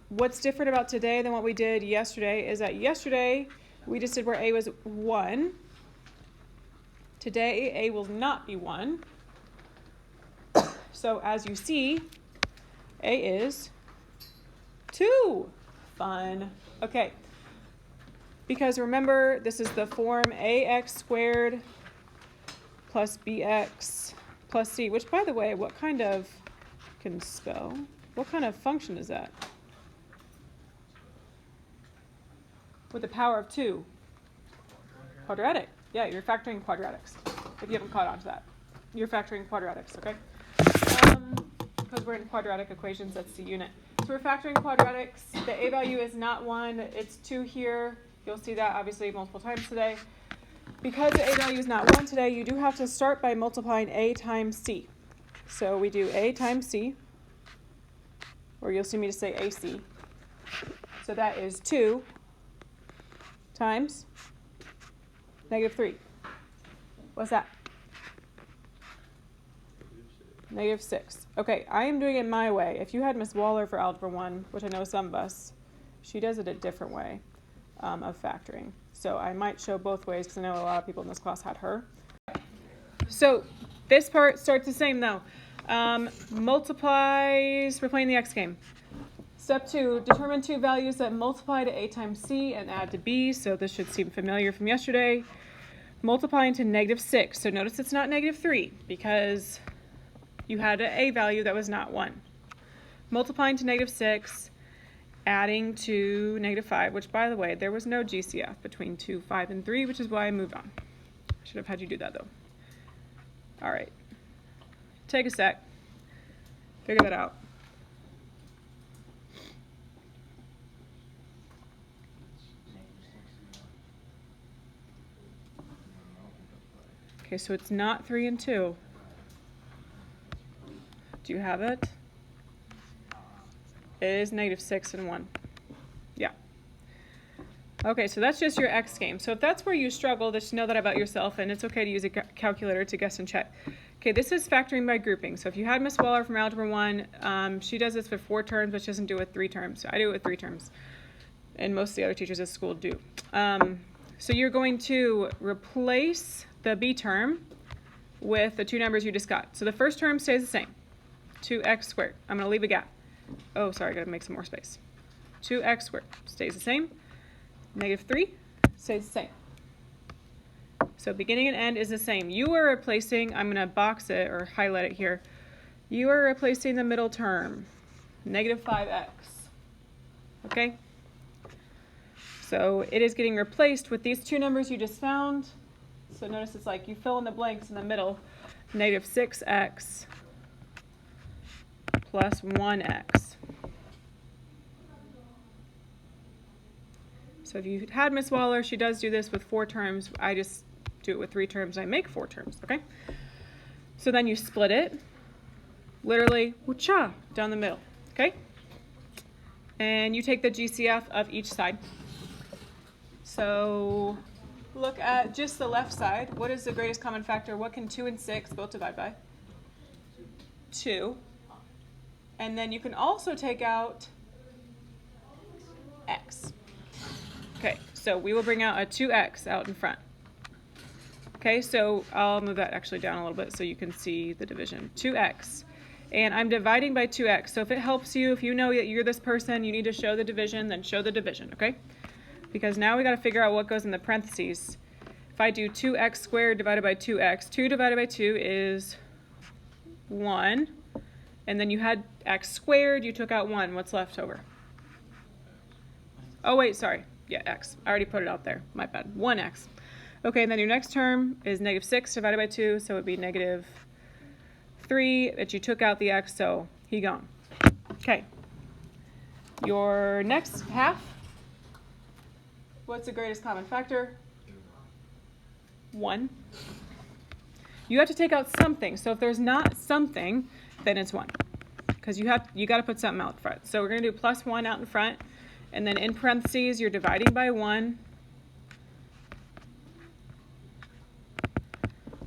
What's different about today than what we did yesterday is that yesterday we just did where A was 1. Today A will not be 1. So as you see, A is 2. Fun. Okay. Because remember, this is the form ax squared plus bx plus c, which, by the way, what kind of function is that? With the power of 2. Quadratic. Yeah, you're factoring quadratics. If you haven't caught on to that. You're factoring quadratics, okay? Because we're in quadratic equations, that's the unit. So we're factoring quadratics. The a value is not 1, it's 2 here. You'll see that obviously multiple times today. Because the a value is not 1 today, you do have to start by multiplying a times c. So we do a times c, or you'll see me to say ac. So that is 2 times -3. What's that? -6. Okay, I am doing it my way. If you had Miss Waller for Algebra 1, which I know some of us, she does it a different way of factoring. So I might show both ways because I know a lot of people in this class had her. So this part starts the same though. Multiplies, we're playing the X game. Step 2, determine two values that multiply to a times c and add to b. So this should seem familiar from yesterday. Multiplying to -6. So notice it's not -3 because you had an a value that was not 1. Multiplying to -6, adding to -5, which, by the way, there was no GCF between 2, 5, and 3, which is why I moved on. I should have had you do that, though. All right. Take a sec. Figure that out. Okay, so it's not 3 and 2. Do you have it? It is -6 and 1. Yeah. Okay, so that's just your X game. So if that's where you struggle, just know that about yourself, and it's okay to use a calculator to guess and check. Okay, this is factoring by grouping. So if you had Miss Waller from Algebra 1, she does this with 4 terms, but she doesn't do it with 3 terms. So I do it with 3 terms, and most of the other teachers at school do. So you're going to replace the B term with the 2 numbers you just got. So the first term stays the same, 2x squared. I'm going to leave a gap. Oh, sorry, I got to make some more space. 2x squared stays the same. -3 stays the same. So beginning and end is the same. You are replacing, I'm going to box it or highlight it here. You are replacing the middle term, -5x. Okay? So it is getting replaced with these 2 numbers you just found. So notice it's like you fill in the blanks in the middle. -6x plus 1x. So if you had Miss Waller, she does do this with 4 terms. I just do it with 3 terms. I make 4 terms, okay? So then you split it, literally, woo-cha, down the middle, okay? And you take the GCF of each side. So look at just the left side. What is the greatest common factor? What can 2 and 6 both divide by? 2. And then you can also take out x. Okay, so we will bring out a 2x out in front. Okay, so I'll move that actually down a little bit so you can see the division. 2x. And I'm dividing by 2x. So if it helps you, if you know that you're this person, you need to show the division, then show the division, okay? Because now we got to figure out what goes in the parentheses. If I do 2x squared divided by 2x, 2 divided by 2 is 1. And then you had x squared, you took out 1. What's left over? Oh, wait, sorry. Yeah, x. I already put it out there. My bad. 1x. Okay, and then your next term is -6 divided by 2, so it would be -3, but you took out the x, so he gone. Okay. Your next half. What's the greatest common factor? 1. You have to take out something. So if there's not something, then it's 1. Because you got to put something out in front. So we're going to do +1 out in front. And then in parentheses, you're dividing by 1.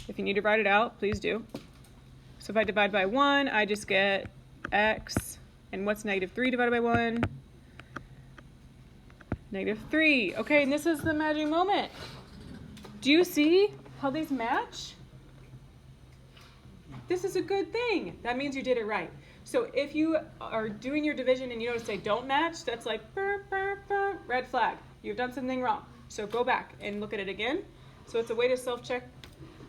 If you need to write it out, please do. So if I divide by 1, I just get x And what's negative 3 divided by 1? Negative 3. Okay, and this is the magic moment. Do you see how these match? This is a good thing. That means you did it right. So if you are doing your division and you notice they don't match, that's like red flag. You've done something wrong. So go back and look at it again. So it's a way to self-check.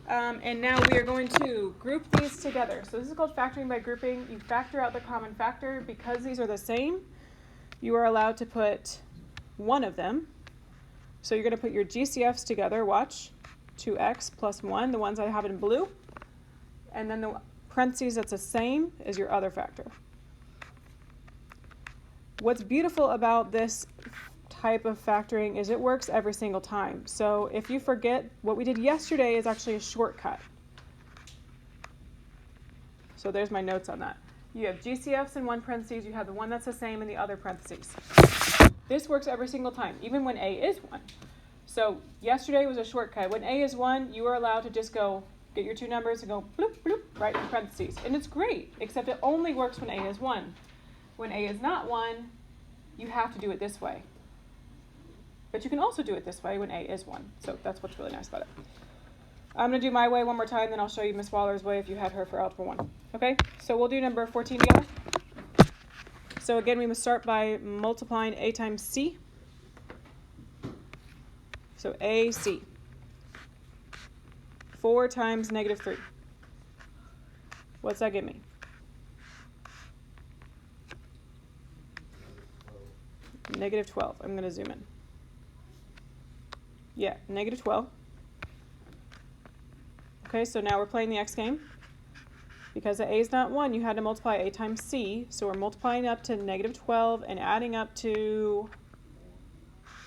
And now we are going to group these together. So this is called factoring by grouping. You factor out the common factor. Because these are the same, you are allowed to put one of them. So you're going to put your GCFs together. Watch. 2x plus 1, the ones I have in blue. And then the parentheses that's the same is your other factor. What's beautiful about this type of factoring is it works every single time. So if you forget, what we did yesterday is actually a shortcut. So there's my notes on that. You have GCFs in one parentheses, you have the one that's the same in the other parentheses. This works every single time, even when A is 1. So yesterday was a shortcut. When A is 1, you are allowed to just go get your two numbers and go bloop, bloop, right in parentheses. And it's great, except it only works when A is 1. When A is not 1, you have to do it this way. But you can also do it this way when A is 1. So that's what's really nice about it. I'm going to do my way one more time, then I'll show you Miss Waller's way if you had her for Algebra 1. Okay, so we'll do number 14 together. So again, we must start by multiplying A times C. So AC. 4 times negative 3. What's that give me? Negative 12. I'm going to zoom in. Yeah, negative 12. Okay, so now we're playing the X game. Because the A is not 1, you had to multiply A times C. So we're multiplying up to negative 12 and adding up to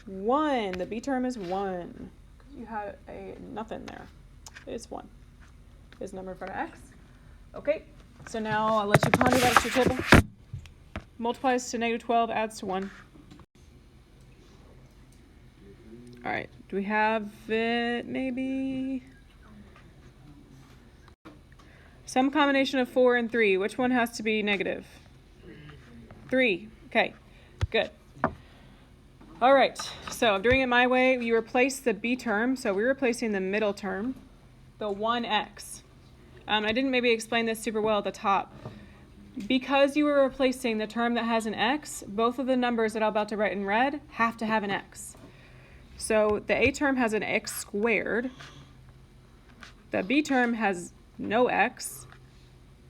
1. The B term is 1. You had a nothing there. It's 1. Is number in front of X. Okay, so now I'll let you ponder that at your table. Multiplies to negative 12, adds to 1. All right, do we have it maybe? Some combination of 4 and 3. Which one has to be negative? 3. Okay, good. All right, so I'm doing it my way. You replace the B term, so we're replacing the middle term, the 1x. I didn't maybe explain this super well at the top. Because you were replacing the term that has an x, both of the numbers that I'm about to write in red have to have an x. So the A term has an x squared. The B term has no x.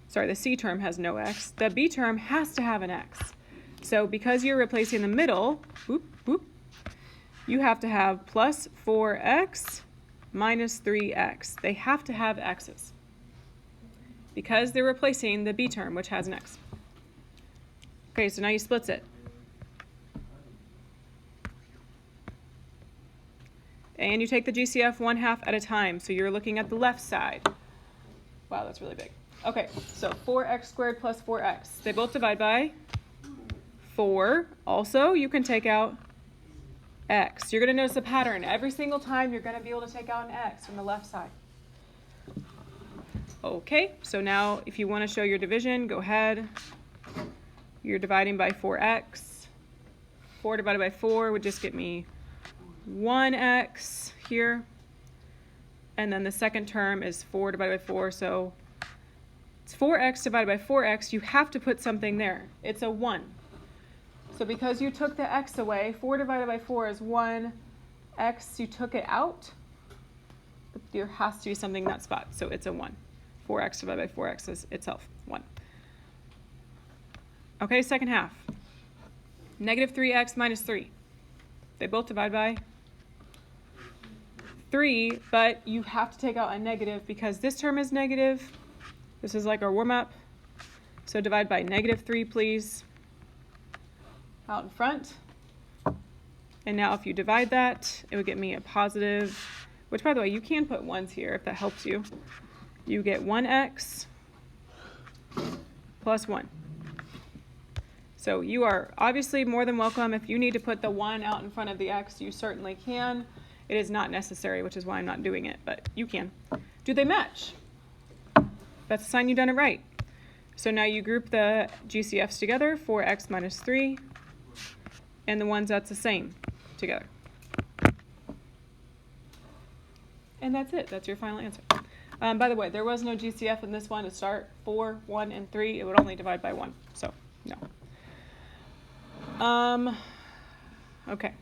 Sorry, the C term has no x. The B term has to have an x. So because you're replacing the middle, whoop, whoop, you have to have plus 4x minus 3x. They have to have x's because they're replacing the B term, which has an x. Okay, so now you splits it. And you take the GCF 1/2 at a time, so you're looking at the left side. Wow, that's really big. Okay, so 4x squared plus 4x. They both divide by 4. Also, you can take out x. You're going to notice a pattern. Every single time you're going to be able to take out an x from the left side. Okay, so now if you want to show your division, go ahead. You're dividing by 4x. 4 divided by 4 would just get me 1x here. And then the second term is 4 divided by 4, so it's 4x divided by 4x. You have to put something there. It's a 1. So because you took the x away, 4 divided by 4 is 1. X, you took it out. There has to be something in that spot, so it's a 1. 4x divided by 4x is itself 1. Okay, second half. Negative 3x minus 3. They both divide by 3, but you have to take out a negative because this term is negative. This is like our warm-up. So divide by negative 3, please. Out in front. And now if you divide that, it would get me a positive, which by the way, you can put 1s here if that helps you. You get 1x plus 1. So you are obviously more than welcome. If you need to put the 1 out in front of the x, you certainly can. It is not necessary, which is why I'm not doing it, but you can. Do they match? That's a sign you've done it right. So now you group the GCFs together, 4x minus 3, and the ones that's the same together. And that's it. That's your final answer. By the way, there was no GCF in this one to start. 4, 1, and 3. It would only divide by 1. So, no. Okay.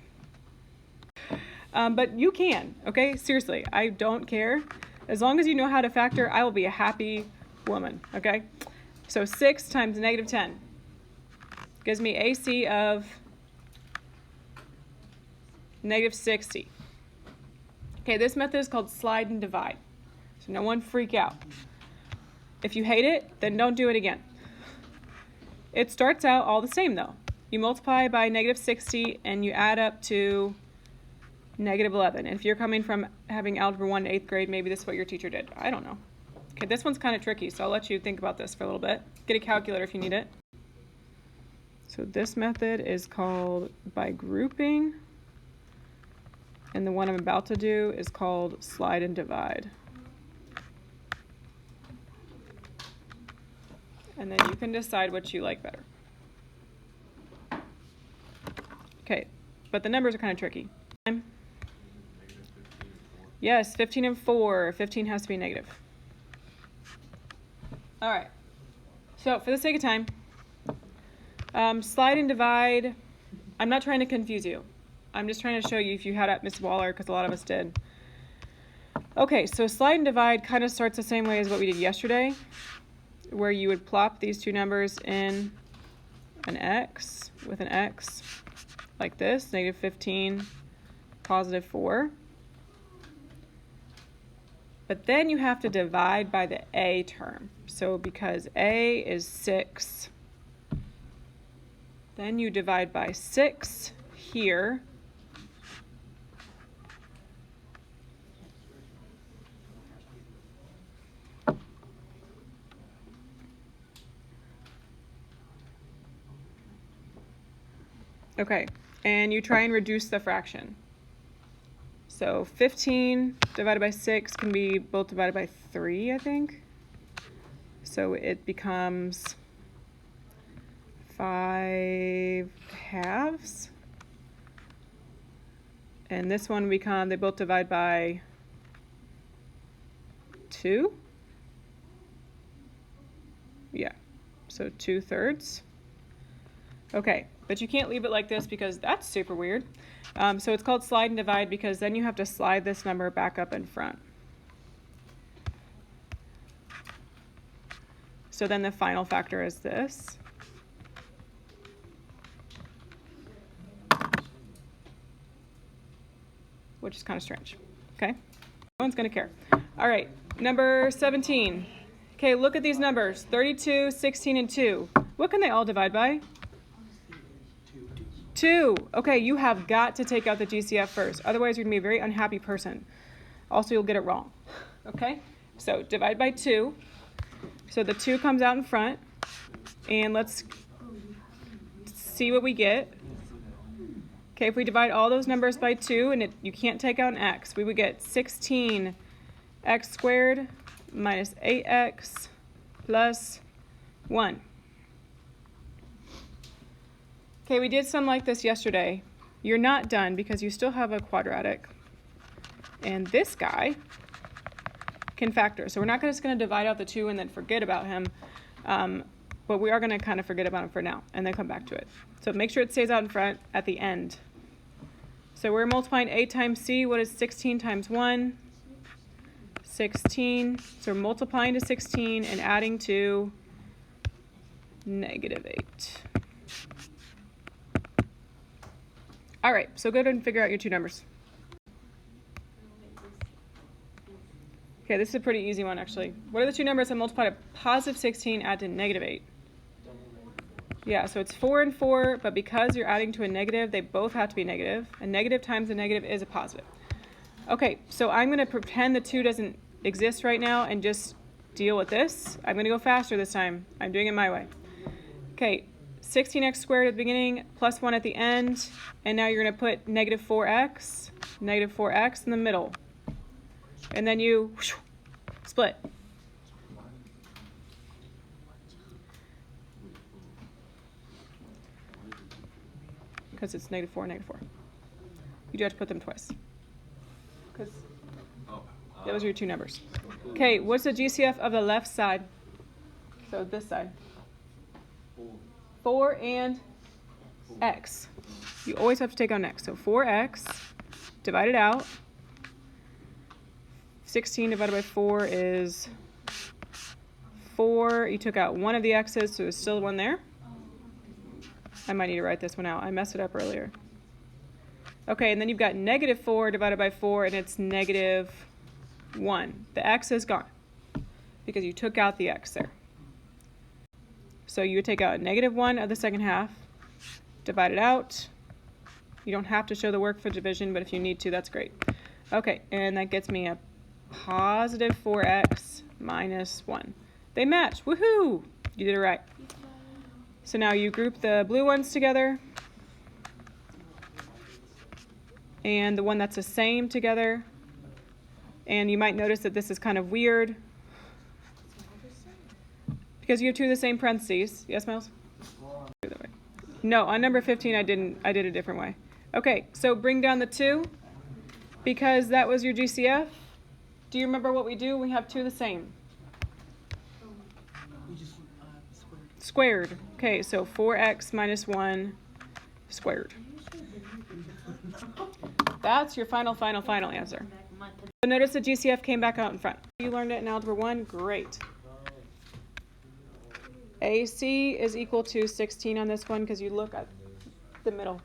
But you can, okay? Seriously, I don't care. As long as you know how to factor, I will be a happy woman, okay? So 6 times negative 10 gives me AC of negative 60. Okay, this method is called slide and divide. So no one freak out. If you hate it, then don't do it again. It starts out all the same though. You multiply by negative 60 and you add up to negative 11. And if you're coming from having Algebra 1 in 8th grade, maybe this is what your teacher did. I don't know. Okay, this one's kind of tricky, so I'll let you think about this for a little bit. Get a calculator if you need it. So this method is called by grouping. And the one I'm about to do is called slide and divide. And then you can decide what you like better. Okay, but the numbers are kind of tricky. Yes, 15 and 4. 15 has to be negative. All right. So for the sake of time, slide and divide, I'm not trying to confuse you. I'm just trying to show you if you had at Miss Waller, because a lot of us did. Okay, so slide and divide kind of starts the same way as what we did yesterday, where you would plop these two numbers in an x with an x, like this, negative 15, positive 4. But then you have to divide by the a term. So because a is 6, then you divide by 6 here. Okay, and you try and reduce the fraction. So 15 divided by 6 can be both divided by 3, I think. So it becomes 5 halves. And this one they both divide by 2. Yeah, so 2/3. Okay, but you can't leave it like this because that's super weird. So it's called slide and divide because then you have to slide this number back up in front. So then the final factor is this. Which is kind of strange. Okay? No one's going to care. All right, number 17. Okay, look at these numbers. 32, 16, and 2. What can they all divide by? 2. Okay, you have got to take out the GCF first. Otherwise, you're going to be a very unhappy person. Also, you'll get it wrong. Okay? So divide by 2. So the 2 comes out in front. And let's see what we get. Okay, if we divide all those numbers by 2, and you can't take out an x, we would get 16x squared minus 8x plus 1. Okay, we did some like this yesterday. You're not done because you still have a quadratic. And this guy can factor. So we're not just going to divide out the 2 and then forget about him. But we are going to kind of forget about him for now and then come back to it. So make sure it stays out in front at the end. So we're multiplying a times c. What is 16 times 1? 16. So we're multiplying to 16 and adding to negative 8. All right, so go ahead and figure out your two numbers. Okay, this is a pretty easy one, actually. What are the two numbers that multiply to positive 16, add to negative 8? Yeah, so it's 4 and 4, but because you're adding to a negative, they both have to be negative. A negative times a negative is a positive. Okay, so I'm going to pretend the 2 doesn't exist right now and just deal with this. I'm going to go faster this time. I'm doing it my way. Okay. 16x squared at the beginning, plus 1 at the end, and now you're going to put negative 4x in the middle. And then you split. because it's negative 4, negative 4. You do have to put them twice. Because those are your two numbers. Okay, what's the GCF of the left side? So this side. 4 and x. You always have to take on x. So 4x divided out. 16 divided by 4 is 4. You took out one of the x's, so there's still one there. I might need to write this one out. I messed it up earlier. Okay, and then you've got negative 4 divided by 4, and it's negative 1. The x is gone because you took out the x there. So you would take out negative 1 of the second half, divide it out. You don't have to show the work for division, but if you need to, that's great. Okay, and that gets me a positive 4x minus 1. They match. Woohoo! You did it right. So now you group the blue ones together and the one that's the same together. And you might notice that this is kind of weird because you have two of the same parentheses. Yes, Miles? No, on number 15 I did a different way. Okay, so bring down the 2 because that was your GCF. Do you remember what we do? We have two of the same. Squared. Okay, so 4x minus 1 squared. That's your final answer. So notice the GCF came back out in front. You learned it in Algebra 1? Great. AC is equal to 16 on this one because you look at the middle.